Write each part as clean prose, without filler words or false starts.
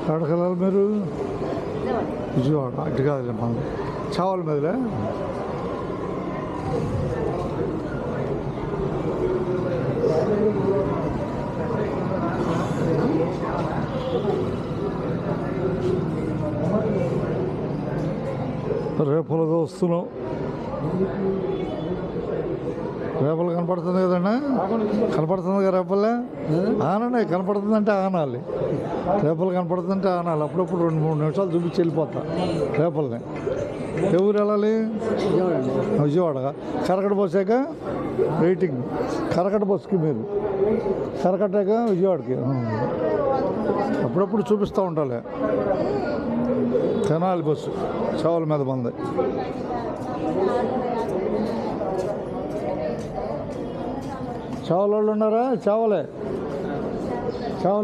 ఎక్కడికి వెళ్ళాలి మీరు? విజయవాడ అటు కాదులే, మన చావల మీదలే. రేపులుగా వస్తున్నాం. రేపలు కనపడుతుంది కదండి, కనపడుతుంది కదా రేపల్లే. ఆనండి, కనపడుతుందంటే ఆనాలి. రేపలు కనపడుతుందంటే ఆనాలి. అప్పుడప్పుడు 2-3 నిమిషాలు చూపించి వెళ్ళిపోతా రేపల్ని. ఏ ఊరు వెళ్ళాలి? విజయవాడ. కరకట బస్సాక వెయిటింగ్. కరకట బస్సుకి మీరు కరకట్టాక విజయవాడకి అప్పుడప్పుడు చూపిస్తూ ఉండాలి. తెనాలి బస్సు చావల మీద మంది. చావల వాళ్ళు ఉన్నారా? చావలే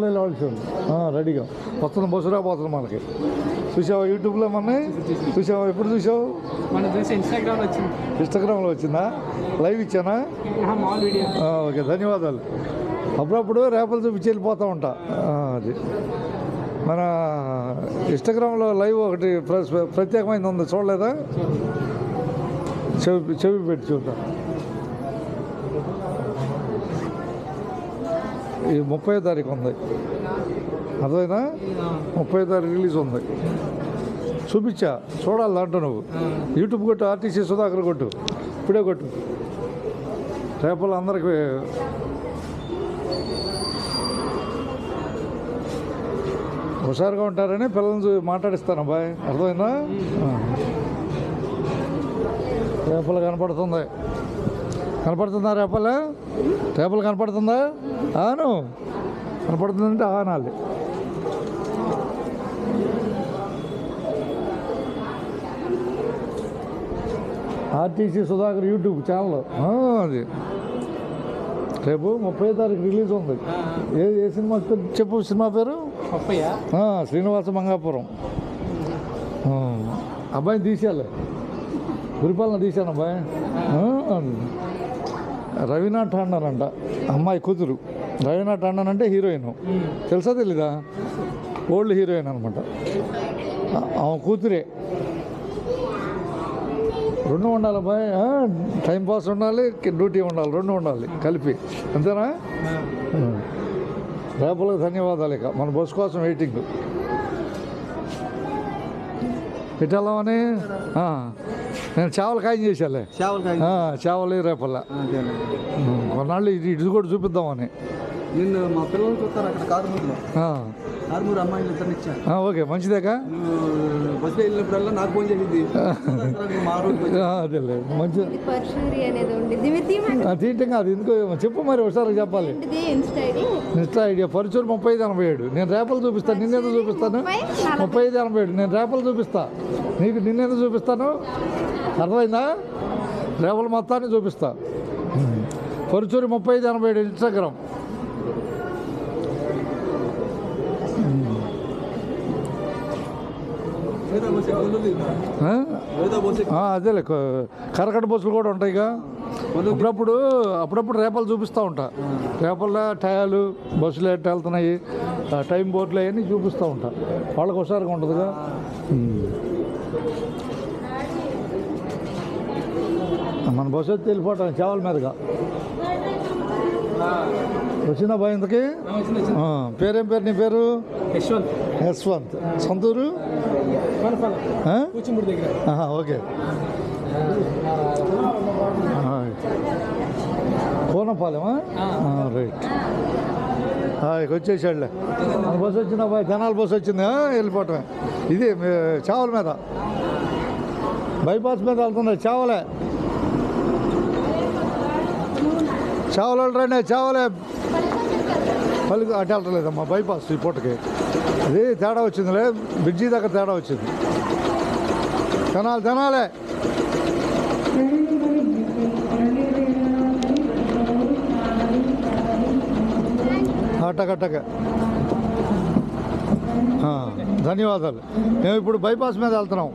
వెళ్ళవలసి ఉంది రెడీగా. వస్తుంది బస్సు రాబోతుంది మనకి. చూసావా యూట్యూబ్లో? మన చూసావా? ఎప్పుడు చూసావు? ఇన్స్టాగ్రామ్లో వచ్చిందా? లైవ్ ఇచ్చానా? ఓకే, ధన్యవాదాలు. అప్పుడప్పుడు రేపలు చూపించి వెళ్ళిపోతూ ఉంటా. అది మన ఇన్స్టాగ్రామ్లో లైవ్ ఒకటి ప్రత్యేకమైనది ఉంది, చూడలేదా? చెవి పెట్టి చూద్దాం. ఈ 30వ తారీఖు ఉంది, అర్థమైనా? 30వ తారీఖు రిలీజ్ ఉంది. చూపించా, చూడాలి దాంట్లో. నువ్వు యూట్యూబ్ కొట్టు, ఆర్టీసీ సుధాకర్ కొట్టు, ఇప్పుడే కొట్టు. రేపలు అందరికి హుషారుగా ఉంటారని పిల్లల్ని మాట్లాడిస్తాను అబ్బాయి, అర్థమైందా? రేపలు కనపడుతుందా? రేపలు కనపడుతుందా? ఆను కనపడుతుందంటే ఆనాలి. ఆర్టీసీ సుధాకర్ యూట్యూబ్ ఛానల్ అది. రేపు 30వ తారీఖు రిలీజ్ ఉంది. ఏ సినిమా చెప్పు? సినిమా పేరు శ్రీనివాస మంగాపురం. అబ్బాయిని తీసేయాలి, గురిపాలన తీశాను అబ్బాయి. రవీనా టాండన్ అంట అమ్మాయి కూతురు. రవీనా టాండన్ అంటే హీరోయిన్, తెలుసా తెలీదా? ఓల్డ్ హీరోయిన్ అనమాట. ఆమె కూతురే. 2 ఉండాలి అబ్బాయి. టైంపాస్ ఉండాలి, డ్యూటీ ఉండాలి, 2 ఉండాలి కలిపి, అంతేనా? రేపలకు ధన్యవాదాలు. ఇక మన బస్సు కోసం వెయిటింగ్. ఇటెళ్ళమని నేను చేపలు ఖాయం చేశాలే. చేపలు రేపల్లా కొన్నాళ్ళు ఇది కూడా చూపిద్దామని. నిన్ను మా పిల్లలు చూస్తారు అక్కడ కారుమూరు అమ్మాయిలు ఇద్దరిని ఇచ్చాను. ఓకే, మంచిదేగా. బస్సులో వెళ్ళినప్పుడల్లా నాకు ఫోన్ చేసింది. అదేలే, మంచిది. తీయటంగా అది ఎందుకో చెప్పు మరి, ఒకసారి చెప్పాలి. Insta idea Paruchuru 3587. నేను రేపలు చూపిస్తాను. నిన్నెందుకు చూపిస్తాను? 3587. నేను రేపలు చూపిస్తా నీకు. నిన్నెందుకు చూపిస్తాను? అర్థమైందా? రేపలు మొత్తాన్ని చూపిస్తా. పరుచూరు 3587 ఇన్స్టాగ్రామ్. అదేలే, కరకట బస్సులు కూడా ఉంటాయిగా. అప్పుడప్పుడు రేపలు చూపిస్తూ ఉంటా. రేపల్లో టయాలు, బస్సులు ఎట్టు వెళ్తున్నాయి, టైం బోర్డులు అవన్నీ చూపిస్తూ ఉంటా. వాళ్ళకి హుషారుగా ఉంటుందిగా. మన బస్సు వచ్చి వెళ్ళిపోవటం చేవల మీదుగా. వచ్చిందా బాయ్? ఇంతకీ పేరేం పేరు? నీ పేరు? యశ్వంత్. సొంతూరు? ఓకే. కోనపాలెమా? రైట్. వచ్చేసాడులే. మన బస్సు వచ్చిందా బాయ్? తెనాలి బస్సు వచ్చింది, వెళ్ళిపోవటమే. ఇది చేవల మీద, బైపాస్ మీద వెళ్తుంది. చేవలే రండి. చేవలే పలుకు అటు వెళ్ళలేదమ్మా, బైపాస్ ఈ పూటకి. అది తేడా వచ్చిందిలే, బ్రిడ్జి దగ్గర తేడా వచ్చింది. తినాలి తినాలి. అట్టకట్టక ధన్యవాదాలు. మేము ఇప్పుడు బైపాస్ మీద వెళ్తున్నాం,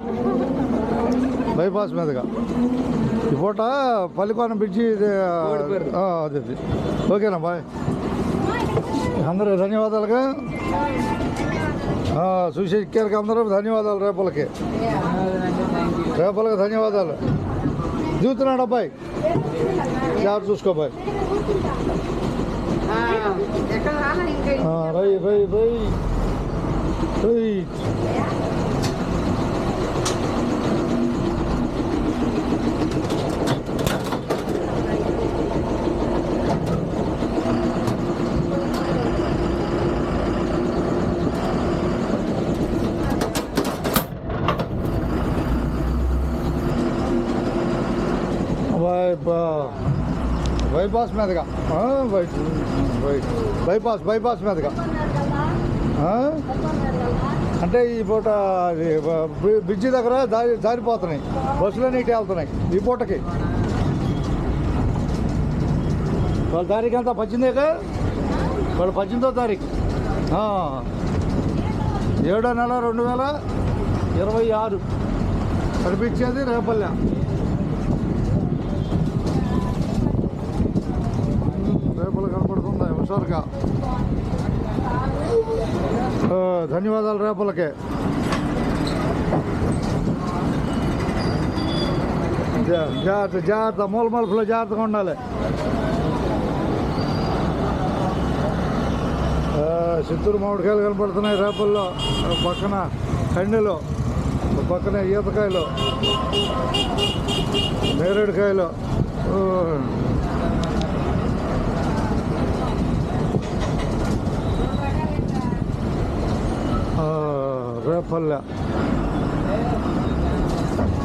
బైపాస్ మీదుగా. ఈ పూట పల్లికోన బ్రిడ్జి అదే ఓకేనా బాయ్. అందరూ ధన్యవాదాలుగా చూసి ఎక్కారు అందరూ ధన్యవాదాలు. రేపలకి ధన్యవాదాలు. దిగుతున్నాడు అబ్బాయి, జాగ్రత్త చూసుకో బాయ్. రై రై రై రై. బైపాస్ మీదుగా బైపాస్ మీదుగా అంటే ఈ పూట బ్రిడ్జి దగ్గర జారిపోతున్నాయి బస్సులు నీటి వెళ్తున్నాయి ఈ పూటకి. వాళ్ళ తారీఖు అంతా 18 వాళ్ళు 18వ తారీఖు 7వ నెల 2026 కనిపించేది రేపల్లె. రేపలు కనపడుతుంది హుషారుగా. ధన్యవాదాలు రేపలకి. జాగ్రత్త జాగ్రత్త, మూల మలుపులో జాగ్రత్తగా ఉండాలి. చిత్తూరు మామిడికాయలు కనపడుతున్నాయి రేపల్లో, పక్కన కండెలు, పక్కన ఈతకాయలు, నేరేడుకాయలు. Repalle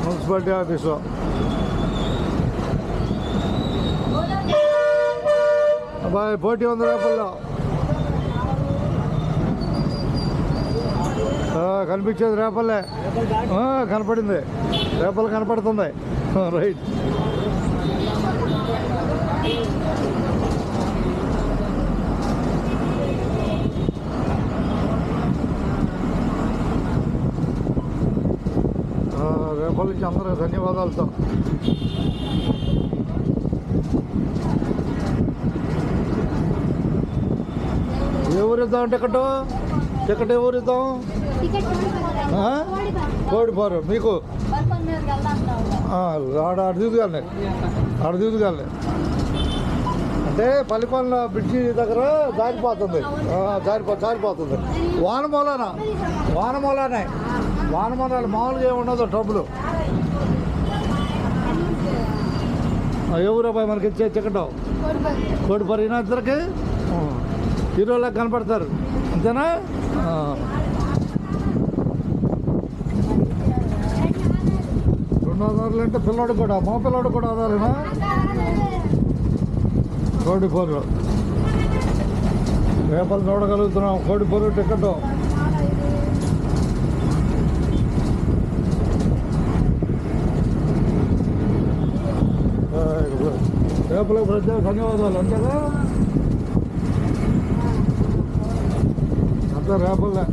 municipality office. అబ్బాయి పోటీ ఉంది రేపల్లో. కనిపించేది రేపల్లే, కనపడింది రేపలు కనపడుతుంది. రైట్. రేపల నుంచి అందరూ ధన్యవాదాలతో. ఎవరిద్దాం టికెట్ ఎవరిద్దాం? కోడిపారు మీకు అడదిగానే అంటే పల్లికొండ బ్రిడ్జి దగ్గర జారిపోతుంది. వాన మూలానే మామూలుగా ఏముండదు డబ్బులు. ఎవరు అబ్బాయి మనకి ఇచ్చే టికెట్? కోడిపారు ఈయన ఇద్దరికి హీరోలాగా కనపడతారు అంతేనా? $2 అంటే పిల్లోడు కూడా, మా పిల్లోడు కూడా ఆధారేనా? కోడిపారు రేపలు చూడగలుగుతున్నాం. కోడిపారు టికెట్ రేపలకు ప్రత్యేక ధన్యవాదాలు. అంతేగా అంతా రేపల్లే.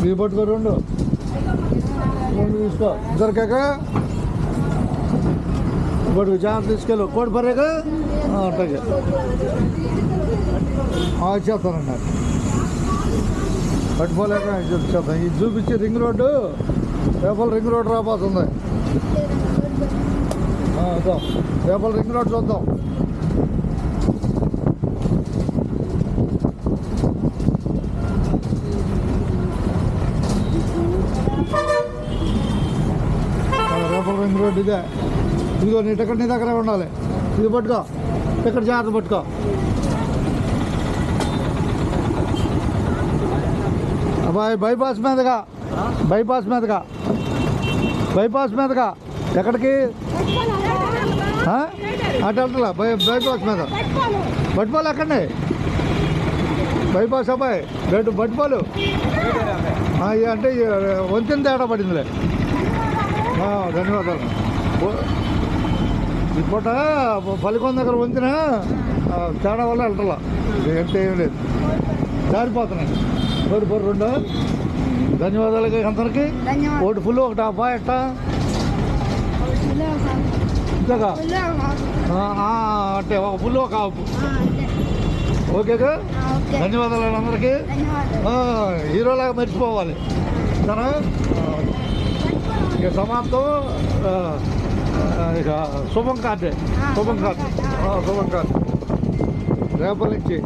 ఇవి పట్టుకో, రెండు తీసుకో ఇద్దరికాక పట్టుకు జాగ్రత్త తీసుకెళ్ళు. కోడిపర్రేక అట్టగా చేస్తానన్నారు. పట్టుకోలేక చేద్దాం. ఇది చూపించే రింగ్ రోడ్డు, రేపల రింగ్ రోడ్డు రాబోతుంది. రేపల రింగ్ రోడ్ చూద్దాం. రేపల రింగ్ రోడ్డు ఇదే. ఇదిగో నీ టికెట్ నీ దగ్గరే ఉండాలి. ఇది పట్టుకో, టికెట్ జాగ్రత్త పట్టుకో. అబ్బాయి బైపాస్ మీదుగా బైపాస్ మీదగా ఎక్కడికి ఆ? అటు వెళ్తలా బైపాస్ మీద బట్పాలు ఎక్కండి బైపాస్ అబ్బాయి రేటు బట్పాలు అంటే వంతెన తేడా పడిందిలే ధన్యవాదాలు ఈ పూట పలికొంద దగ్గర వంతెన తేడా వల్ల వెళ్ళటలా అంటే ఏం లేదు జారిపోతున్నాయి పొరు రెండు ధన్యవాదాలు అందరికి ఒకటి ఫుల్ ఒకటి అబ్బా ఎట్టా ఇంతగా అంటే ఒక ఫుల్ ఒక ఆపు ఓకేగా ధన్యవాదాలు అందరికీ హీరోలాగా మర్చిపోవాలి సరే ఇక సమాప్తం ఇక శుభం కార్డే శుభం కార్డు రేపటి నుంచి